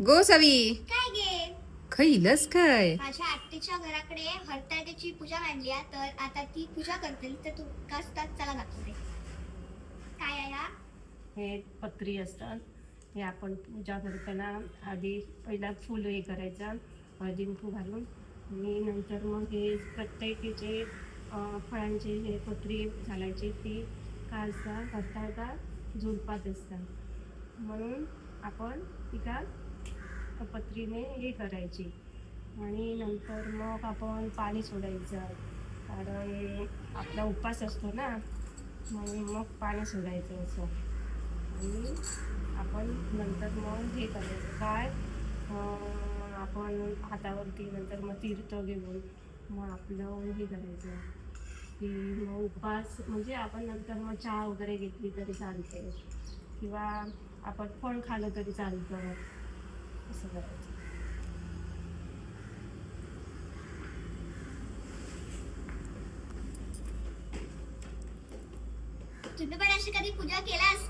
गोसावी काय गे खैलस काय? माझ्या आत्तीच्या घराकडे हरताळ्याची पूजा मांडली आहे, तर आता ती पूजा करतील तर तू कसतात चला दाखवते. काय आहे हा? हे पत्री असतात. हे आपण पूजा करताना आधी पहिला फुल हे करायचं, हळदी कुंकू घालून, आणि नंतर मग हे प्रत्येकीचे फळांचे हे पत्री घालायची, ती का असतात हरताळका झुलपात असतात. म्हणून आपण ती का पत्रीने हे करायची. आणि नंतर मग आपण पाणी सोडायचं, कारण आपला उपवास असतो ना, म्हणून मग पाणी सोडायचं असं. आणि आपण नंतर मग हे करायचं काय, आपण हातावरती नंतर मग तीर्थ घेऊन मग आपलं हे करायचं की मग उपवास, म्हणजे आपण नंतर मग चहा वगैरे घेतली तरी चालते, किंवा आपण फळ खाल्लं तरी चालतं, असं करायचं. तुम्ही पण अशी कधी पूजा केलास